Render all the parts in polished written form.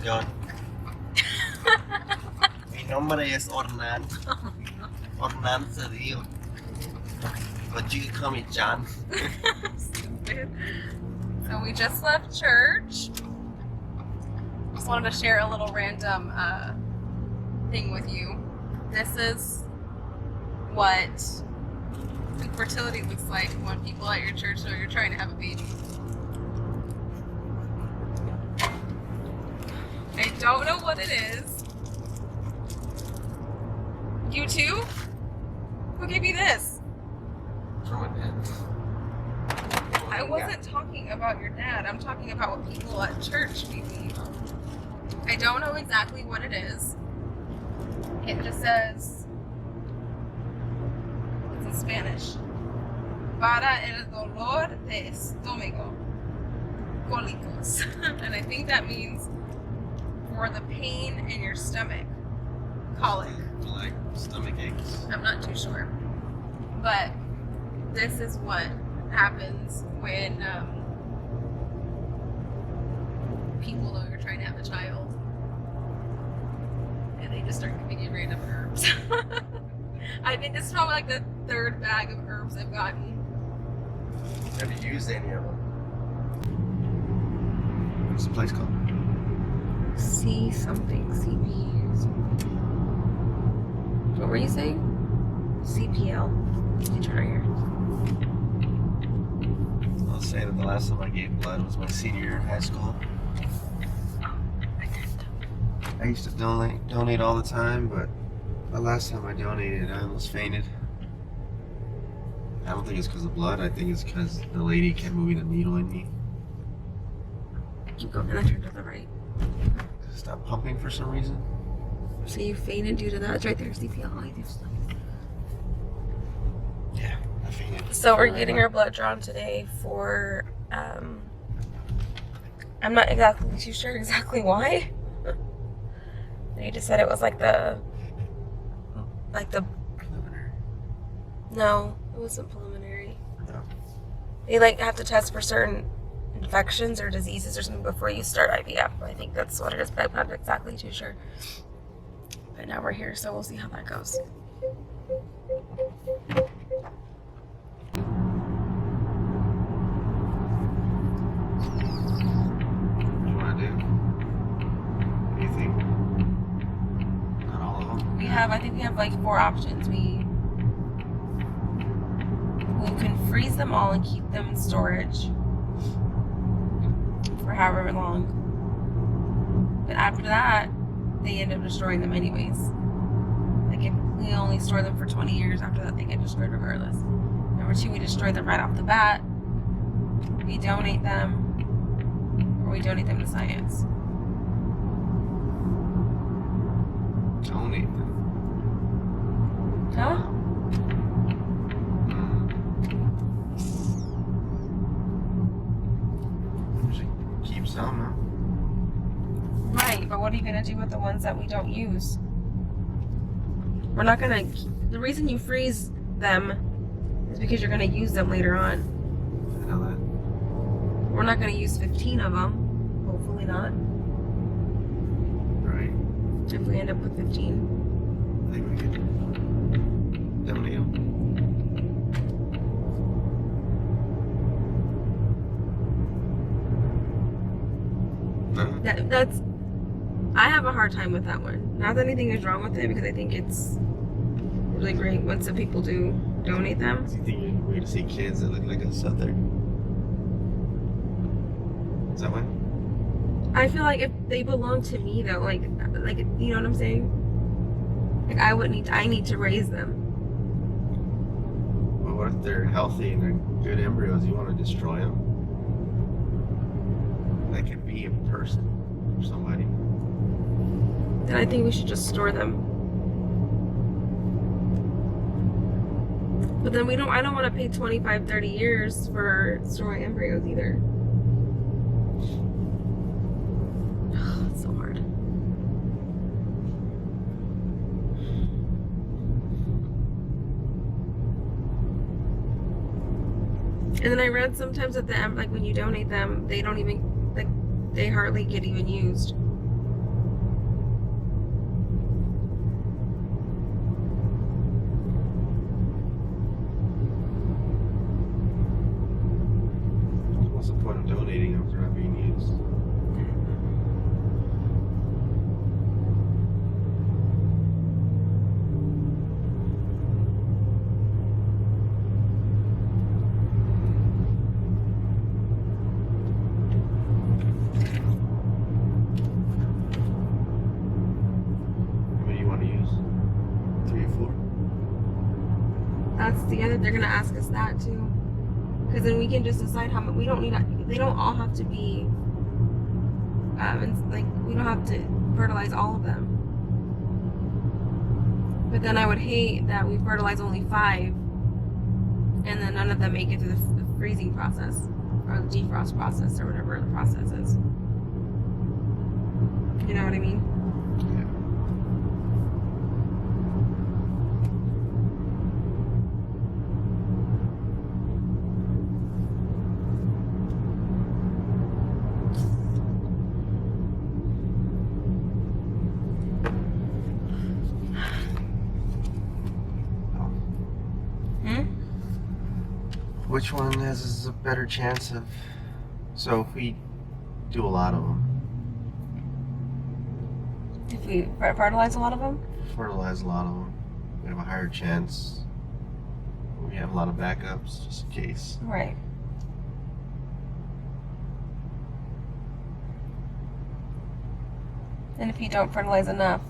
was going. Mi nombre es Ornan. Ornan Cedillo. But you can call me John. Stupid. So we just left church. Just wanted to share a little random thing with you. This is what infertility looks like when people at your church know you're trying to have a baby. I don't know what it is. You too? Who gave you this? From my dad. I wasn't talking about your dad. I'm talking about what people at church gave me. I don't know exactly what it is. It just says, it's in Spanish. Para el dolor de estómago. Cólicos. And I think that means for the pain in your stomach. Colic. Like stomach aches. I'm not too sure. But this is what happens when people know you're trying to have a child. And they just start giving you random herbs. I think this is probably like the third bag of herbs I've gotten. Have you used any of them? What's the place called? C something, CP something. What were you saying? CPL. Let me try here. I was saying that the last time I gave blood was my senior year in high school. I used to donate all the time, but the last time I donated, I almost fainted. I don't think it's because of blood. I think it's because the lady kept moving the needle in me. Keep going, and I turned to the right. Stop pumping for some reason. So you fainted due to that? It's right there, CPL. Yeah, I fainted. So we're getting our blood drawn today for, I'm not exactly too sure exactly why. They just said it was like the Preliminary. no, it wasn't preliminary. No. They like have to test for certain infections or diseases or something before you start IVF. I think that's what it is, but I'm not exactly too sure. But now we're here, so we'll see how that goes. What do you want to do? What do you think? Not all of them. I think we have like 4 options. We can freeze them all and keep them in storage for however long. But after that, they end up destroying them anyways. Like if we only store them for 20 years, after that they get destroyed regardless. Number 2, we destroy them right off the bat. We donate them, or we donate them to science. Donate them. Huh? Keep some, huh? Right, but what are you going to do with the ones that we don't use? We're not going to... The reason you freeze them is because you're going to use them later on. I know that. We're not going to use 15 of them. Hopefully not. Right. If we end up with 15. I think we could donate them. That's... I have a hard time with that one. Not that anything is wrong with it, because I think it's really great once the people do donate them. Do you think we're going to see kids that look like us out there? Is that why? I feel like if they belong to me though, like you know what I'm saying? Like I need to raise them. Well, what if they're healthy and they're good embryos? You want to destroy them? That could be a person or somebody. Then I think we should just store them. But then I don't want to pay 25, 30 years for storing embryos either. It's so hard. And then I read sometimes that like when you donate them, they don't even, like, they hardly get even used. together, they're gonna ask us that too. Because then we can just decide how much. We don't need. They don't all have to be. And like we don't have to fertilize all of them. But then I would hate that we fertilize only 5, and then none of them make it through the freezing process or the defrost process or whatever the process is. You know what I mean? Which one has a better chance of? So if we do a lot of them, if we fertilize a lot of them, we have a higher chance. We have a lot of backups just in case. Right. And if you don't fertilize enough,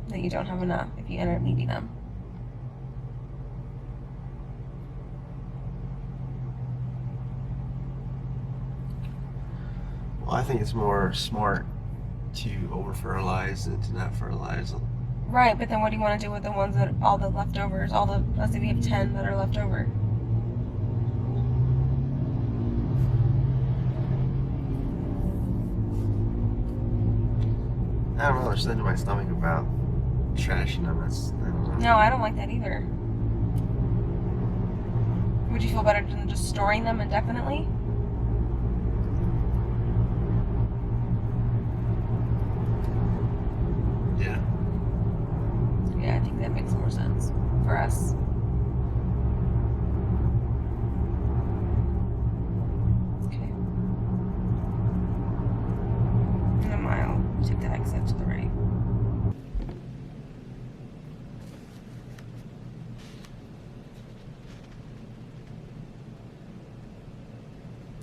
then you don't have enough if you end up needing them. Well, I think it's more smart to over-fertilize than to not fertilize them. Right, but then what do you want to do with the ones that, all the leftovers, let's say we have 10 that are left over? I don't know, there's something in my stomach about trashing them. I don't know. No, I don't like that either. Would you feel better than just storing them indefinitely? Yeah. Yeah, I think that makes more sense for us. Okay. In a mile, take the exit to the right.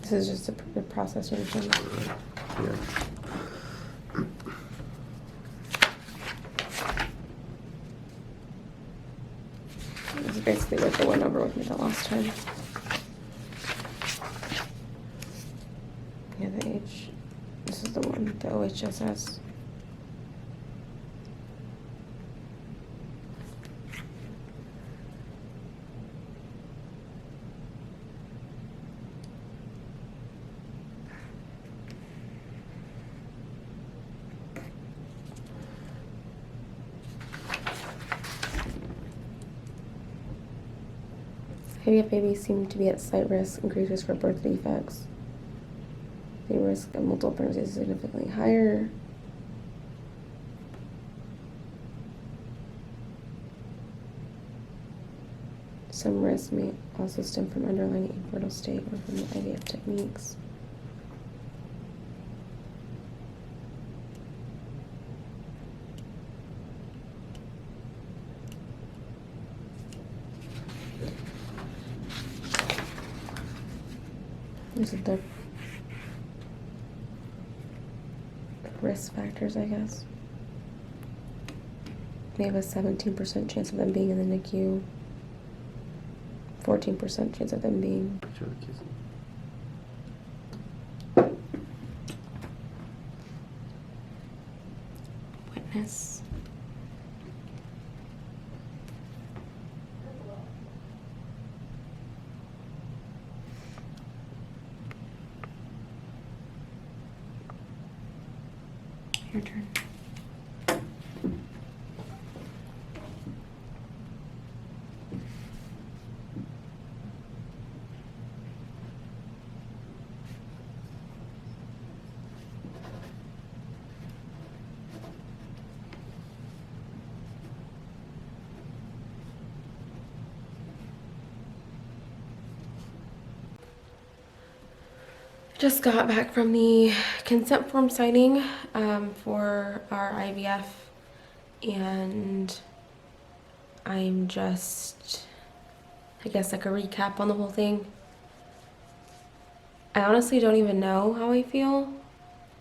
This is just a process you're doing. Yeah. This is basically what they went over with me the last time. Yeah, the age. This is the one, the OHSS. IVF babies seem to be at slight risk, increased risk for birth defects. The risk of multiple pregnancies is significantly higher. Some risks may also stem from underlying infertile state or from the IVF techniques. These are the risk factors, I guess. They have a 17% chance of them being in the NICU, 14% chance of them being witness. Your turn. Just got back from the consent form signing for our IVF, and I'm just, I guess, like a recap on the whole thing. I honestly don't even know how I feel.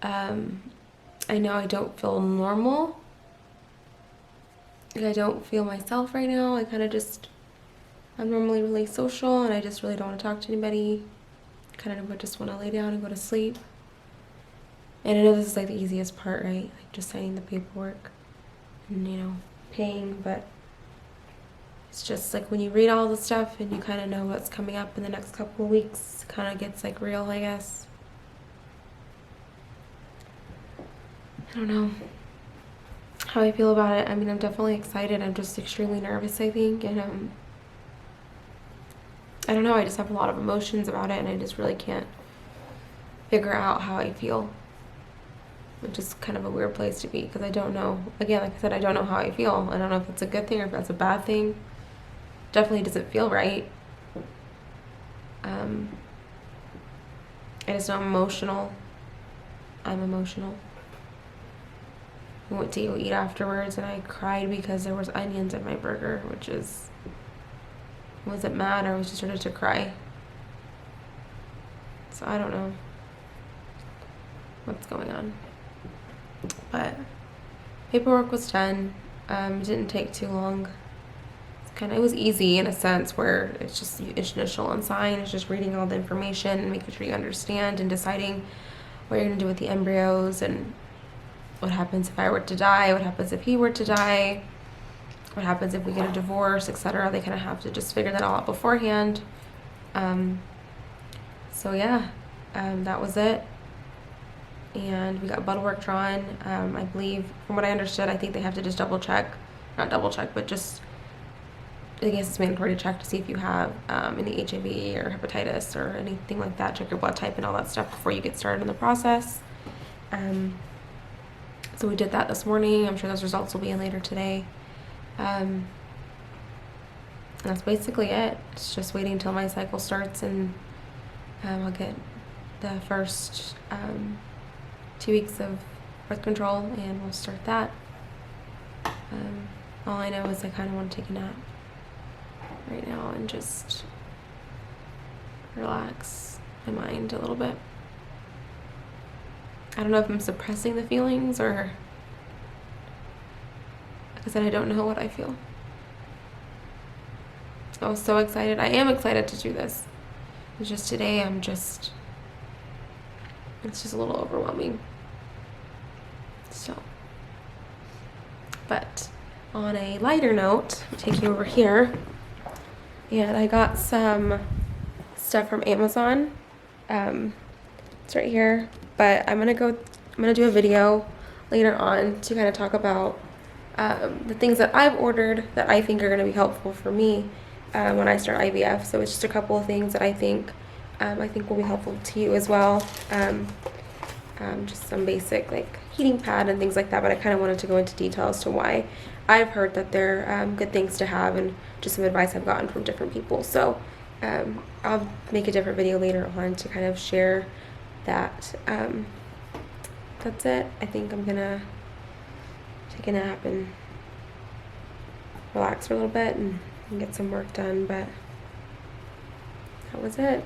I know I don't feel normal. Like, I don't feel myself right now. I kind of just I'm normally really social and I just really don't want to talk to anybody. Kind of just want to lay down and go to sleep. And I know this is like the easiest part, right? Like just signing the paperwork and, you know, paying, but it's just like when you read all the stuff and you kind of know what's coming up in the next couple of weeks, it kind of gets like real, I guess. I don't know how I feel about it. I mean, I'm definitely excited. I'm just extremely nervous, I think. And I don't know. I just have a lot of emotions about it and I just really can't figure out how I feel. Which is kind of a weird place to be because I don't know. Again, like I said, I don't know how I feel. I don't know if it's a good thing or if that's a bad thing. Definitely doesn't feel right. I just know I'm emotional. I'm emotional. I went to go eat afterwards and I cried because there was onions in my burger, which is, I wasn't mad, I was just started to cry. So I don't know what's going on. But paperwork was done. It didn't take too long. It was easy in a sense where it's just initial and sign. It's just reading all the information and making sure you understand and deciding what you're gonna do with the embryos and what happens if I were to die, what happens if he were to die, what happens if we get a divorce, etc. They kind of have to just figure that all out beforehand. So yeah, that was it. And we got blood work drawn. I believe, from what I understood, I think they have to just double check, not double check, but just, I guess it's mandatory to check to see if you have any HIV or hepatitis or anything like that. Check your blood type and all that stuff before you get started in the process. So we did that this morning. I'm sure those results will be in later today. And that's basically it. It's just waiting until my cycle starts and I'll get the first 2 weeks of birth control and we'll start that. All I know is I kind of want to take a nap right now and just relax my mind a little bit. I don't know if I'm suppressing the feelings or, like I said, I don't know what I feel. I was so excited. I am excited to do this. It's just today it's just a little overwhelming. So, but on a lighter note, I'll take you over here. And I got some stuff from Amazon. It's right here. But I'm gonna do a video later on to kind of talk about the things that I've ordered that I think are gonna be helpful for me when I start IVF. So it's just a couple of things that I think will be helpful to you as well. Just some basic like heating pad and things like that, but I kind of wanted to go into detail as to why I've heard that they're good things to have and just some advice I've gotten from different people. So I'll make a different video later on to kind of share that. That's it. I think I'm gonna take a nap and relax for a little bit and get some work done, but that was it.